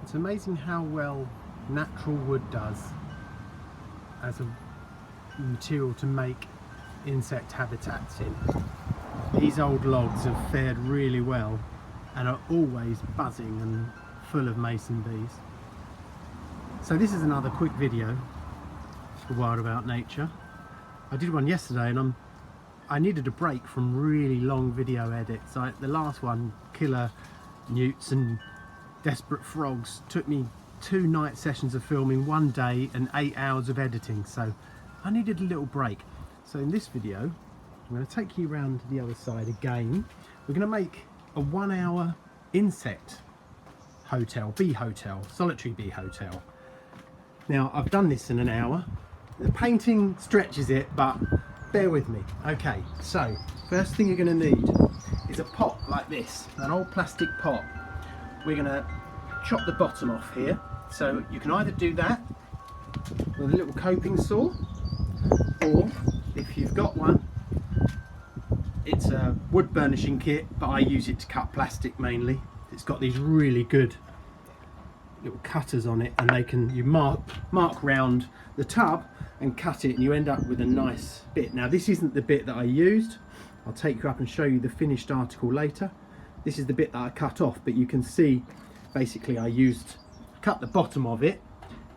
It's amazing how well natural wood does as a material to make insect habitats in. These old logs have fared really well and are always buzzing and full of mason bees. So this is another quick video for Wild About Nature. I did one yesterday and I needed a break from really long video edits. The last one, Killer Newts and Desperate Frogs, took me 2 night sessions of filming, 1 day and 8 hours of editing, so I needed a little break. So in this video I'm going to take you around to the other side again. We're going to make a 1 hour insect hotel, bee hotel, solitary bee hotel. Now I've done this in an hour. The painting stretches it, but bear with me. Okay, so first thing you're going to need is a pot like this, an old plastic pot. We're going to chop the bottom off here, so you can either do that with a little coping saw, or if you've got one, it's a wood burnishing kit, but I use it to cut plastic mainly. It's got these really good little cutters on it, and you mark round the tub and cut it, and you end up with a nice bit. Now this isn't the bit that I used. I'll take you up and show you the finished article later. This is the bit that I cut off, but you can see basically I cut the bottom of it.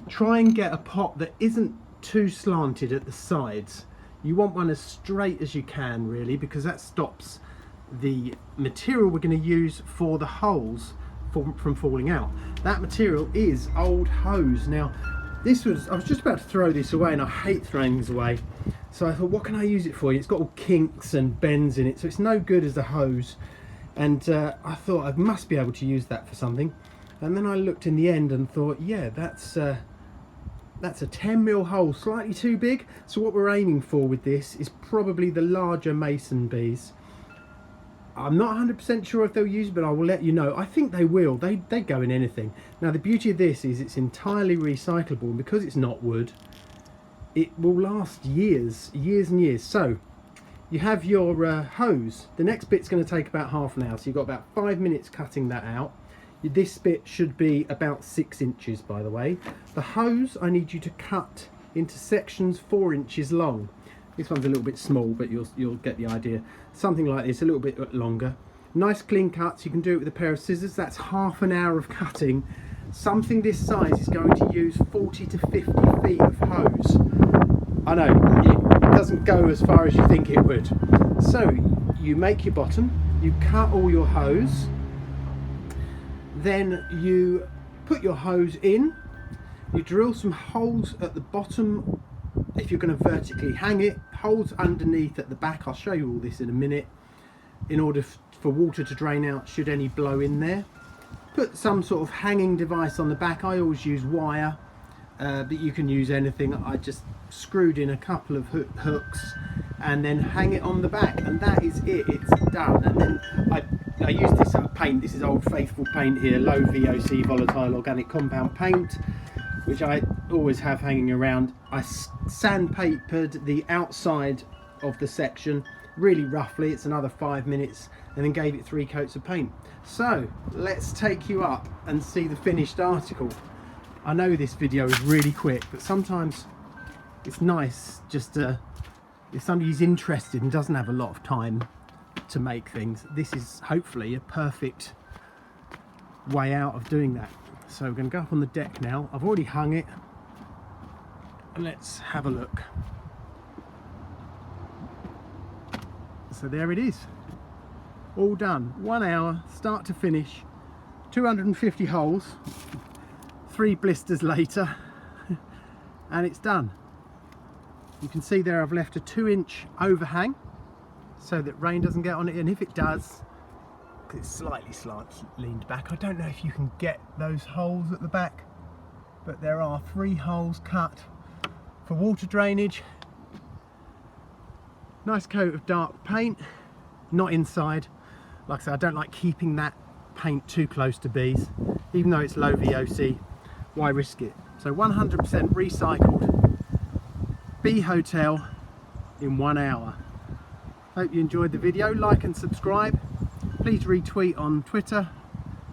Try and get a pot that isn't too slanted at the sides. You want one as straight as you can, really, because that stops the material we're going to use for the holes from falling out. That material is old hose. Now I was just about to throw this away, and I hate throwing things away, so I thought, what can I use it for? It's got all kinks and bends in it, so it's no good as a hose. And I thought I must be able to use that for something. And then I looked in the end and thought, yeah, that's a 10mm hole, slightly too big. So what we're aiming for with this is probably the larger mason bees. I'm not 100% sure if they'll use it, but I will let you know. I think they will. They go in anything. Now the beauty of this is it's entirely recyclable, and because it's not wood, it will last years and years. So you have your hose. The next bit's going to take about half an hour, so you've got about 5 minutes cutting that out. This bit should be about 6 inches, by the way. The hose, I need you to cut into sections 4 inches long. This one's a little bit small, but you'll get the idea. Something like this, a little bit longer. Nice clean cuts. You can do it with a pair of scissors. That's half an hour of cutting. Something this size is going to use 40 to 50 feet of hose. I know, it doesn't go as far as you think it would. So you make your bottom, you cut all your hose, then you put your hose in, you drill some holes at the bottom if you're going to vertically hang it, holes underneath at the back. I'll show you all this in a minute, in order for water to drain out should any blow in there. Put some sort of hanging device on the back. I always use wire, but you can use anything. I just screwed in a couple of hooks and then hang it on the back, and that is it. It's done. And then I use this paint. This is Old Faithful paint here, low VOC, volatile organic compound paint, which I always have hanging around. I sandpapered the outside of the section really roughly. It's another 5 minutes, and then gave it 3 coats of paint. So let's take you up and see the finished article. I know this video is really quick, but sometimes it's nice just to, if somebody's interested and doesn't have a lot of time to make things, this is hopefully a perfect way out of doing that. So we're going to go up on the deck now. I've already hung it, and let's have a look. So there it is, all done. 1 hour, start to finish, 250 holes, 3 blisters later, and it's done. You can see there I've left a 2-inch overhang so that rain doesn't get on it, and if it does, it's slightly leaned back. I don't know if you can get those holes at the back, but there are 3 holes cut for water drainage. Nice coat of dark paint, not inside. Like I said, I don't like keeping that paint too close to bees, even though it's low VOC. Why risk it? So 100% recycled bee hotel in 1 hour. Hope you enjoyed the video. Like and subscribe. Please retweet on Twitter.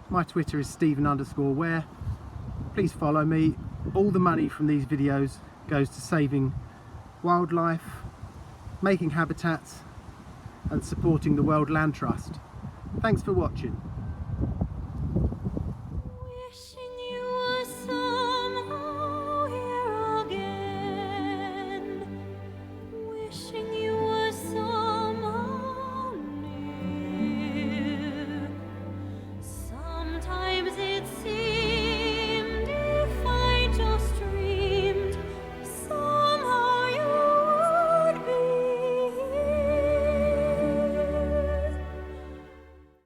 My Twitter is Stephen_Ware. please follow me. All the money from these videos goes to saving wildlife, making habitats and supporting the World Land Trust. Thanks for watching.